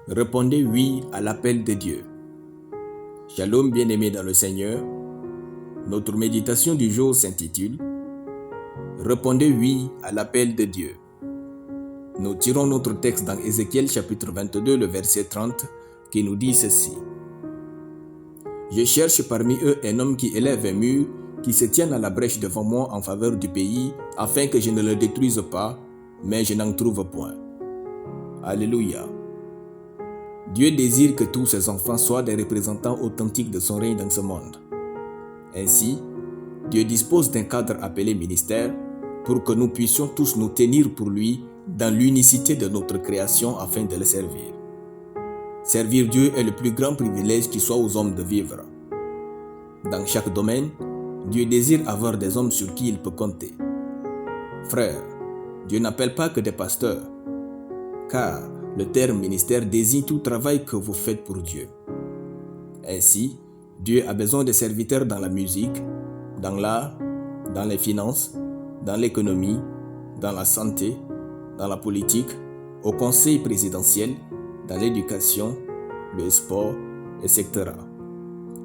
Répondez oui à l'appel de Dieu. Shalom bien-aimés dans le Seigneur. Notre méditation du jour s'intitule « Répondez oui à l'appel de Dieu ». Nous tirons notre texte dans Ézéchiel chapitre 22, le verset 30, qui nous dit ceci. « Je cherche parmi eux un homme qui élève un mur, qui se tienne à la brèche devant moi en faveur du pays, afin que je ne le détruise pas, mais je n'en trouve point. » Alléluia. Dieu désire que tous ses enfants soient des représentants authentiques de son règne dans ce monde. Ainsi, Dieu dispose d'un cadre appelé ministère pour que nous puissions tous nous tenir pour lui dans l'unicité de notre création afin de le servir. Servir Dieu est le plus grand privilège qui soit aux hommes de vivre. Dans chaque domaine, Dieu désire avoir des hommes sur qui il peut compter. Frères, Dieu n'appelle pas que des pasteurs, car le terme ministère désigne tout travail que vous faites pour Dieu. Ainsi, Dieu a besoin de serviteurs dans la musique, dans l'art, dans les finances, dans l'économie, dans la santé, dans la politique, au conseil présidentiel, dans l'éducation, le sport, etc.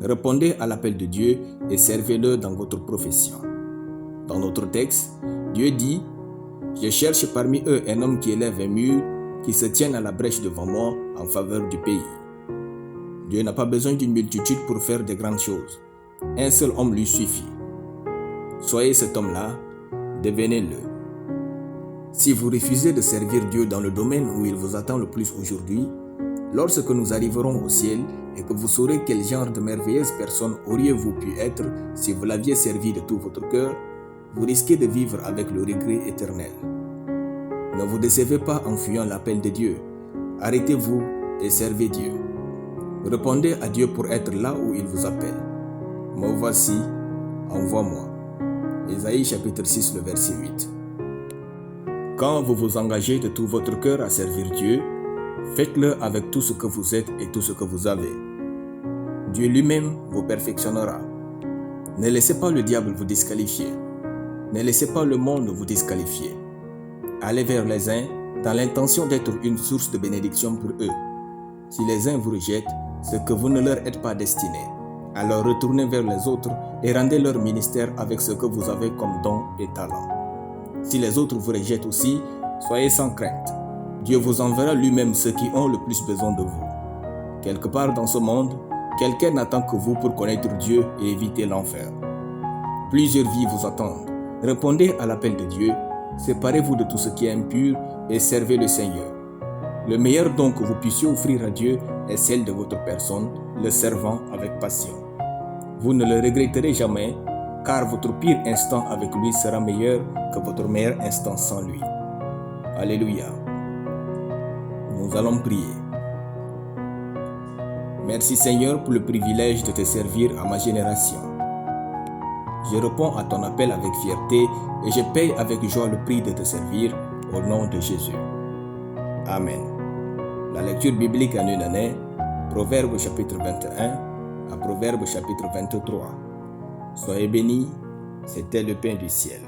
Répondez à l'appel de Dieu et servez-le dans votre profession. Dans notre texte, Dieu dit « Je cherche parmi eux un homme qui élève un mur, qui se tienne à la brèche devant moi en faveur du pays. » Dieu n'a pas besoin d'une multitude pour faire de grandes choses. Un seul homme lui suffit. Soyez cet homme-là, devenez-le. Si vous refusez de servir Dieu dans le domaine où il vous attend le plus aujourd'hui, lorsque nous arriverons au ciel et que vous saurez quel genre de merveilleuse personne auriez-vous pu être si vous l'aviez servi de tout votre cœur, vous risquez de vivre avec le regret éternel. Ne vous décevez pas en fuyant l'appel de Dieu. Arrêtez-vous et servez Dieu. Répondez à Dieu pour être là où il vous appelle. Me voici, envoie-moi. Ésaïe chapitre 6, le verset 8. Quand vous vous engagez de tout votre cœur à servir Dieu, faites-le avec tout ce que vous êtes et tout ce que vous avez. Dieu lui-même vous perfectionnera. Ne laissez pas le diable vous disqualifier. Ne laissez pas le monde vous disqualifier. Allez vers les uns dans l'intention d'être une source de bénédiction pour eux. Si les uns vous rejettent, c'est que vous ne leur êtes pas destinés. Alors retournez vers les autres et rendez leur ministère avec ce que vous avez comme don et talent. Si les autres vous rejettent aussi, soyez sans crainte. Dieu vous enverra lui-même ceux qui ont le plus besoin de vous. Quelque part dans ce monde, quelqu'un n'attend que vous pour connaître Dieu et éviter l'enfer. Plusieurs vies vous attendent. Répondez à l'appel de Dieu, séparez-vous de tout ce qui est impur et servez le Seigneur. Le meilleur don que vous puissiez offrir à Dieu est celle de votre personne, le servant avec passion. Vous ne le regretterez jamais, car votre pire instant avec lui sera meilleur que votre meilleur instant sans lui. Alléluia. Nous allons prier. Merci Seigneur pour le privilège de te servir à ma génération. Je réponds à ton appel avec fierté et je paye avec joie le prix de te servir au nom de Jésus. Amen. La lecture biblique en une année, Proverbes chapitre 21 à Proverbes chapitre 23. Soyez bénis, c'était le pain du ciel.